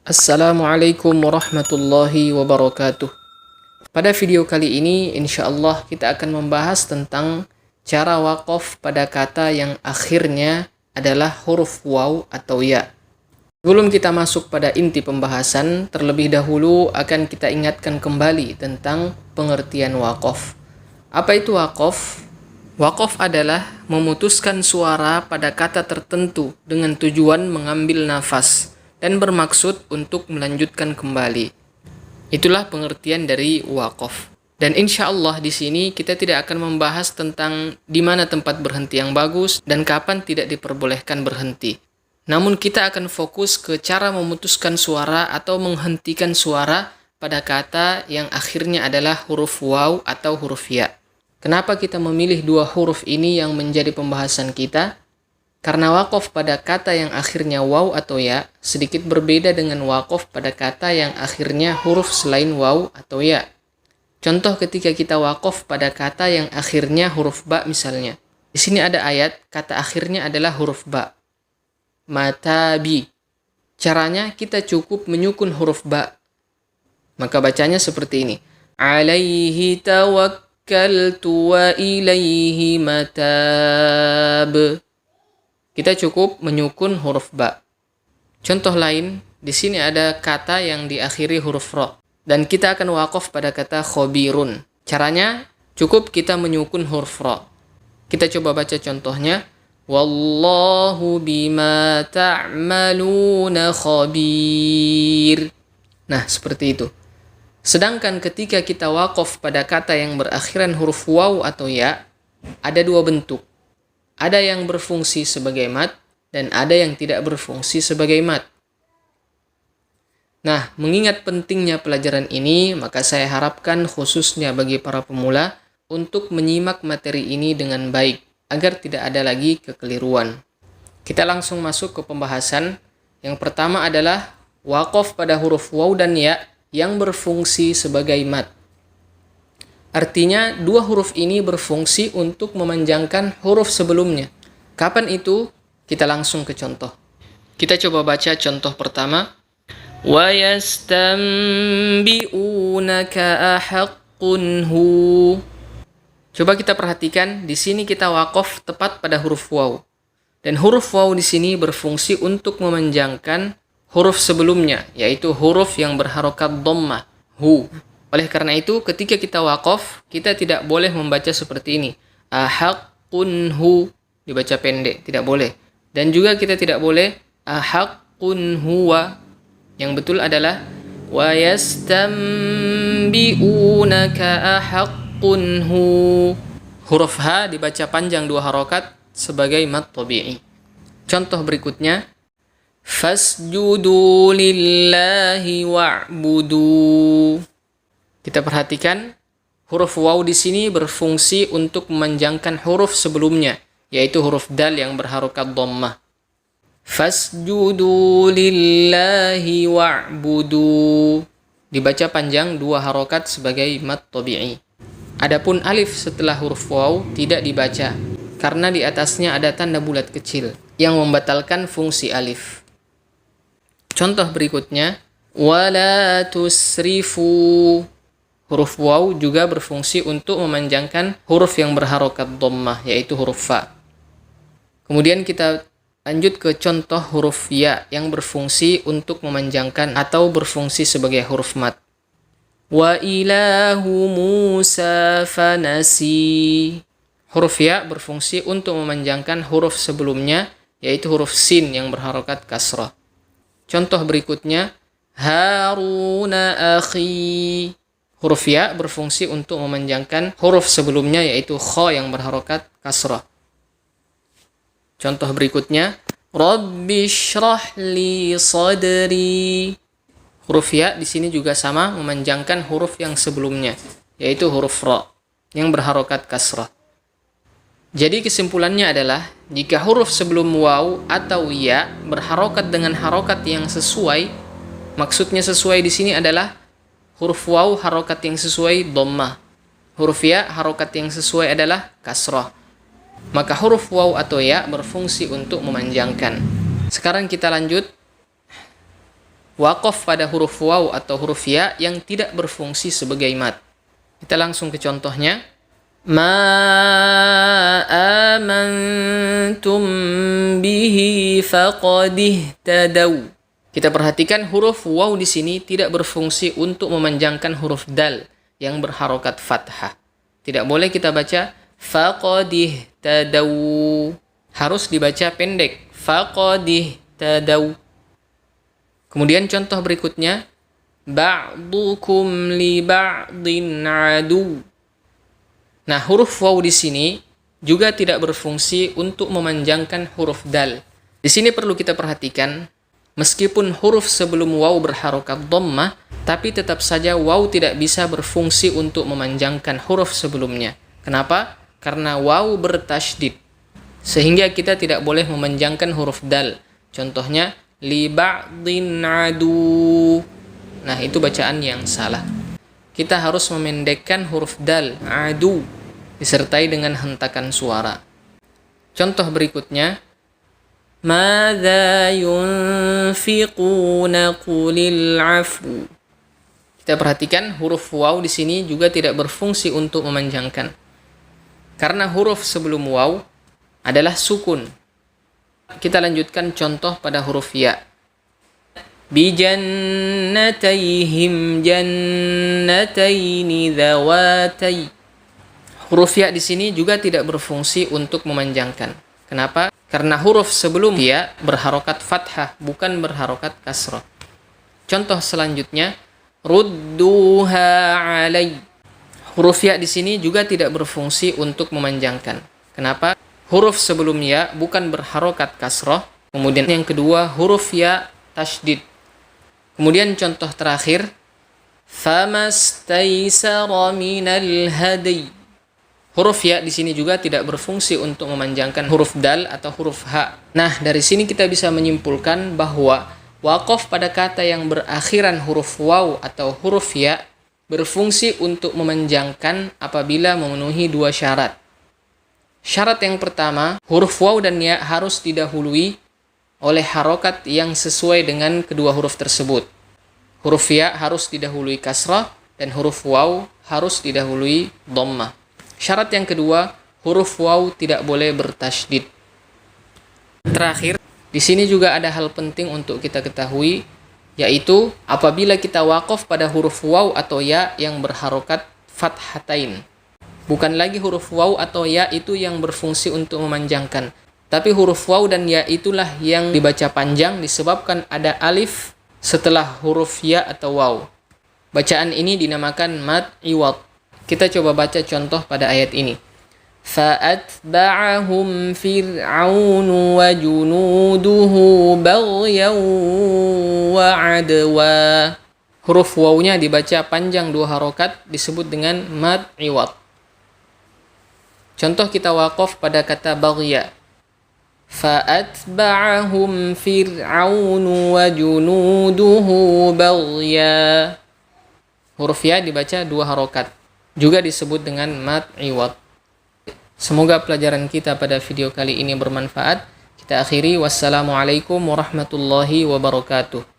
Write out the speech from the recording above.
Assalamualaikum warahmatullahi wabarakatuh. Pada video kali ini, insya Allah kita akan membahas tentang cara wakaf pada kata yang akhirnya adalah huruf waw atau ya. Sebelum kita masuk pada inti pembahasan, terlebih dahulu akan kita ingatkan kembali tentang pengertian wakaf. Apa itu wakaf? Wakaf adalah memutuskan suara pada kata tertentu dengan tujuan mengambil nafas dan bermaksud untuk melanjutkan kembali. Itulah pengertian dari wakaf. Dan insya Allah di sini kita tidak akan membahas tentang di mana tempat berhenti yang bagus dan kapan tidak diperbolehkan berhenti. Namun kita akan fokus ke cara memutuskan suara atau menghentikan suara pada kata yang akhirnya adalah huruf waw atau huruf ya. Kenapa kita memilih dua huruf ini yang menjadi pembahasan kita? Karena wakaf pada kata yang akhirnya waw atau ya sedikit berbeda dengan wakaf pada kata yang akhirnya huruf selain waw atau ya. Contoh ketika kita wakaf pada kata yang akhirnya huruf ba misalnya. Di sini ada ayat kata akhirnya adalah huruf ba. Matabi. Caranya kita cukup menyukun huruf ba. Maka bacanya seperti ini. Alaihi tawakkaltu wa ilaihi matab. Kita cukup menyukun huruf ba. Contoh lain, di sini ada kata yang diakhiri huruf ro. Dan kita akan wakaf pada kata khobirun. Caranya, cukup kita menyukun huruf ro. Kita coba baca contohnya. Wallahu bima ta'maluna khabir. Nah, seperti itu. Sedangkan ketika kita wakaf pada kata yang berakhiran huruf waw atau ya, ada dua bentuk. Ada yang berfungsi sebagai mat dan ada yang tidak berfungsi sebagai mat. Nah, mengingat pentingnya pelajaran ini, maka saya harapkan khususnya bagi para pemula untuk menyimak materi ini dengan baik agar tidak ada lagi kekeliruan. Kita langsung masuk ke pembahasan. Yang pertama adalah wakaf pada huruf waw dan ya yang berfungsi sebagai mat. Artinya, dua huruf ini berfungsi untuk memanjangkan huruf sebelumnya. Kapan itu? Kita langsung ke contoh. Kita coba baca contoh pertama. وَيَسْتَنْبِئُونَكَ أَحَقٌّ هُوَ. Coba kita perhatikan, di sini kita wakaf tepat pada huruf waw. Dan huruf waw di sini berfungsi untuk memanjangkan huruf sebelumnya, yaitu huruf yang berharokat dhammah, hu. Oleh karena itu, ketika kita wakaf, kita tidak boleh membaca seperti ini. Ahaqqun hu, dibaca pendek, tidak boleh. Dan juga kita tidak boleh ahaqqun huwa. Yang betul adalah wa yastanbi'unaka ahaqqun hu. Huruf ha dibaca panjang dua harokat sebagai mad tabi'i. Contoh berikutnya. Fasjudu lillahi wa'budu. Kita perhatikan, huruf waw di sini berfungsi untuk memanjangkan huruf sebelumnya, yaitu huruf dal yang berharokat dhammah. Fasjudu lillahi wa'budu. Dibaca panjang dua harokat sebagai mad tabi'i. Adapun alif setelah huruf waw tidak dibaca, karena di atasnya ada tanda bulat kecil yang membatalkan fungsi alif. Contoh berikutnya, wala tusrifu. Huruf waw juga berfungsi untuk memanjangkan huruf yang berharokat dhammah, yaitu huruf fa. Kemudian kita lanjut ke contoh huruf ya yang berfungsi untuk memanjangkan atau berfungsi sebagai huruf mat. Wa ilahu Musa fanasi. Huruf ya berfungsi untuk memanjangkan huruf sebelumnya, yaitu huruf sin yang berharokat kasrah. Contoh berikutnya, Haruna akhi. Huruf ya berfungsi untuk memanjangkan huruf sebelumnya, yaitu kha yang berharokat kasrah. Contoh berikutnya, Rabbi shrah li sadri. Huruf ya di sini juga sama memanjangkan huruf yang sebelumnya, yaitu huruf ra yang berharokat kasrah. Jadi kesimpulannya adalah, jika huruf sebelum waw atau ya berharokat dengan harokat yang sesuai, maksudnya sesuai di sini adalah huruf waw harokat yang sesuai dhammah. Huruf ya harokat yang sesuai adalah kasrah. Maka huruf waw atau ya berfungsi untuk memanjangkan. Sekarang kita lanjut. waqaf pada huruf waw atau huruf ya yang tidak berfungsi sebagai mad. Kita langsung ke contohnya. Ma amantum bihi faqad ihtadaw. Kita perhatikan huruf waw di sini tidak berfungsi untuk memanjangkan huruf dal yang berharokat fathah. Tidak boleh kita baca faqad ihtadaw. Harus dibaca pendek. Faqad ihtadaw. Kemudian contoh berikutnya, ba'dukum li ba'din adu. Nah, huruf waw di sini juga tidak berfungsi untuk memanjangkan huruf dal. Di sini perlu kita perhatikan, meskipun huruf sebelum waw berharokat dhammah, tapi tetap saja waw tidak bisa berfungsi untuk memanjangkan huruf sebelumnya. Kenapa? Karena waw bertasydid. Sehingga kita tidak boleh memanjangkan huruf dal. Contohnya, li ba'din adu. Nah, itu bacaan yang salah. Kita harus memendekkan huruf dal, adu, disertai dengan hentakan suara. Contoh berikutnya, madza yunfiquna qulil afu. Kita perhatikan huruf waw di sini juga tidak berfungsi untuk memanjangkan. Karena huruf sebelum waw adalah sukun. Kita lanjutkan contoh pada huruf ya. Bi jannatayhim jannataini dzawatay. Huruf ya di sini juga tidak berfungsi untuk memanjangkan. Kenapa? Karena huruf sebelum ya berharokat fathah, bukan berharokat kasrah. Contoh selanjutnya, rudduha alai. Huruf ya di sini juga tidak berfungsi untuk memanjangkan. Kenapa? Huruf sebelum ya bukan berharokat kasrah. Kemudian yang kedua, huruf ya tasydid. Kemudian contoh terakhir, famastaysara minal hadi. Huruf ya di sini juga tidak berfungsi untuk memanjangkan huruf dal atau huruf ha. Nah, dari sini kita bisa menyimpulkan bahwa waqaf pada kata yang berakhiran huruf waw atau huruf ya berfungsi untuk memanjangkan apabila memenuhi dua syarat. Syarat yang pertama, huruf waw dan ya harus didahului oleh harokat yang sesuai dengan kedua huruf tersebut. Huruf ya harus didahului kasrah dan huruf waw harus didahului dhammah. Syarat yang kedua, huruf waw tidak boleh bertasydid. Terakhir, di sini juga ada hal penting untuk kita ketahui, yaitu apabila kita waqaf pada huruf waw atau ya yang berharokat fathatain. Bukan lagi huruf waw atau ya itu yang berfungsi untuk memanjangkan, tapi huruf waw dan ya itulah yang dibaca panjang disebabkan ada alif setelah huruf ya atau waw. Bacaan ini dinamakan mad iwad. Kita coba baca contoh pada ayat ini. فَأَتْبَعَهُمْ فِرْعَوْنُ وَجُنُودُهُ بَغْيًا وَعَدْوًا. Huruf wawnya dibaca panjang dua harokat disebut dengan mad iwad. Contoh kita waqaf pada kata baghya. فَأَتْبَعَهُمْ فِرْعَوْنُ وَجُنُودُهُ بَغْيًا. Huruf ya dibaca dua harokat. Juga disebut dengan mad iwad. Semoga pelajaran kita pada video kali ini bermanfaat. Kita akhiri. Wassalamualaikum warahmatullahi wabarakatuh.